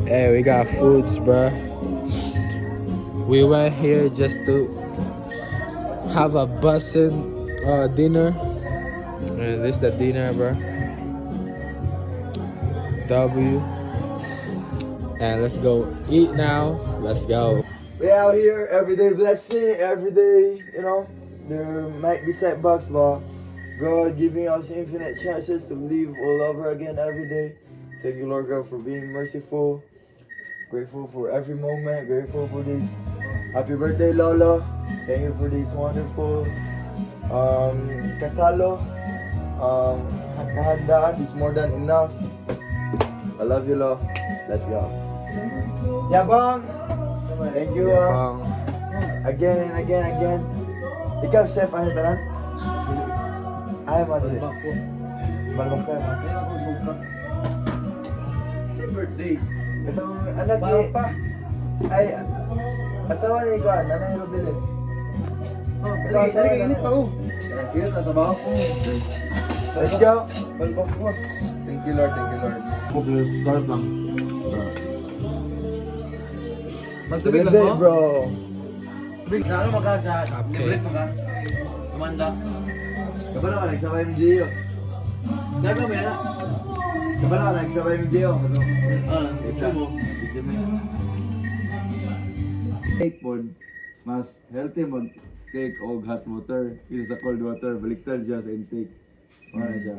Hey, we got foods, bro. We went here just to have a bussin' dinner. And this the dinner, bro. W. And let's go eat now. Let's go. We out here, everyday blessing, everyday, there might be setbacks, but God giving us infinite chances to live all over again every day. Thank you, Lord God, for being merciful. Grateful for every moment, grateful for this. Happy birthday, Lolo. Thank you for this wonderful kasalo. Kahandaan is more than enough. I love you, Lo. Let's go. Yabang! Thank you. Again and again. Ikaw, chef, ano tanan? Ay, madali. Malbak ka, It's your birthday. Itong anak ni... Ay, asawa ni Ikaw, nanay Robilin. Ikaw, asawa ni init pa ko. Init na sa baho. Let's go. Malbak ko. Thank you, Lord. Start lang. Magtubig lang Bebe, mo? bro. Sa ano maka sa Everest maka? Kumanda. Kabala ka, nagsabay mo Gio. Gagaw mo yan ah. Kabala ka, nagsabay mo Gio. Gusto mo. Take pod, mas healthy mag-take og hot water kaysa sa cold water. Baliktad siya sa intake. Ano siya?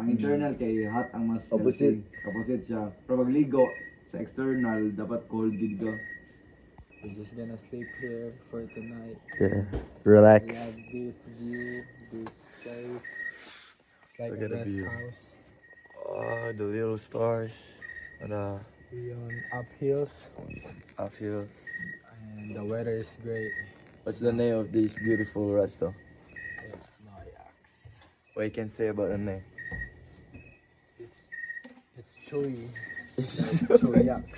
Ang internal kay hot ang mas healthy. Opposite siya. Pero magligo sa external, dapat cold gid ka. We're just gonna sleep here for tonight. Yeah, We relax. have this view, this place. It's like Look a at the guest view. house. Oh, the little stars on the We on up hills uphill. and the weather is great. What's the name of this beautiful resto? It's Noyax. What you can say about the name? It's chewy. Choyax.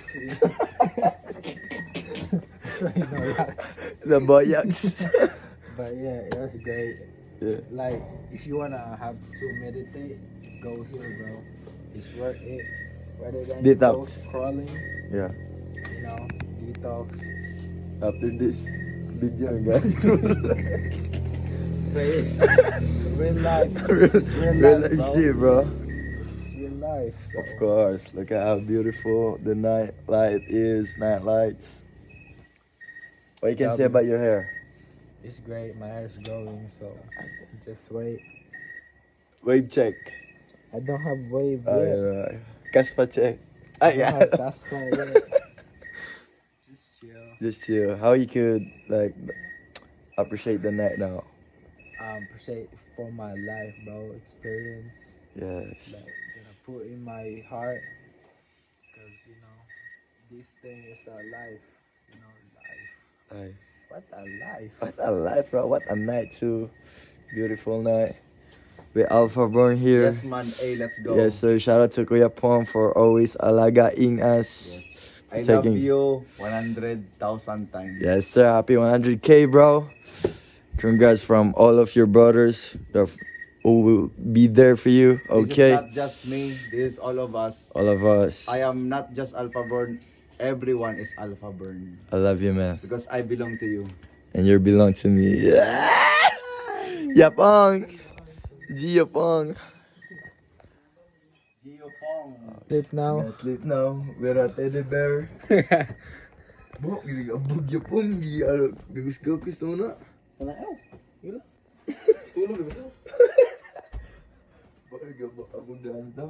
That's why Noyax. The Boyax. But yeah, it was great. Yeah. Like if you wanna have to meditate, go here, bro. It's worth it. Rather than Detox. go scrolling, Yeah. you know, detox. After this video, guys, But real life. real, This is real real life, life bro. shit, bro. This is real life. So. Of course. Look at how beautiful the night light is. Night lights. What you can say about your hair? It's great. My hair's growing, so just wait. Wave check. I don't have wave Oh, yet. yeah. Caspa check. I Ah, don't yeah. have caspa yet. Just chill. Just chill. How you could like appreciate the night now? Appreciate for my life, bro. Experience. Yes. Like gonna put in my heart, cause this thing is a life. Life. Ay. What a life. What a life, bro. What a night too. Beautiful night. With Alpha Born here. Yes man, hey, let's go. Yes, sir. Shout out to Kuya Pong for always alagaing us. Yes. I Taking- love you 100,000 times. Yes, sir. Happy 100K, bro. Congrats from all of your brothers who will be there for you. Okay. This is not just me, this is all of us. All of us. I am not just Alpha Burn, everyone is Alpha Burn. I love you, man. Because I belong to you. And you belong to me. Yeah. Yapong. Yapong. Gio Pong. Sleep now. Sleep now. We're a teddy bear. Bro, gili abog yapong. Gagus-gagus mo na. Wala ayaw. Wala. Tulog ba ito? Bakit abog daan to?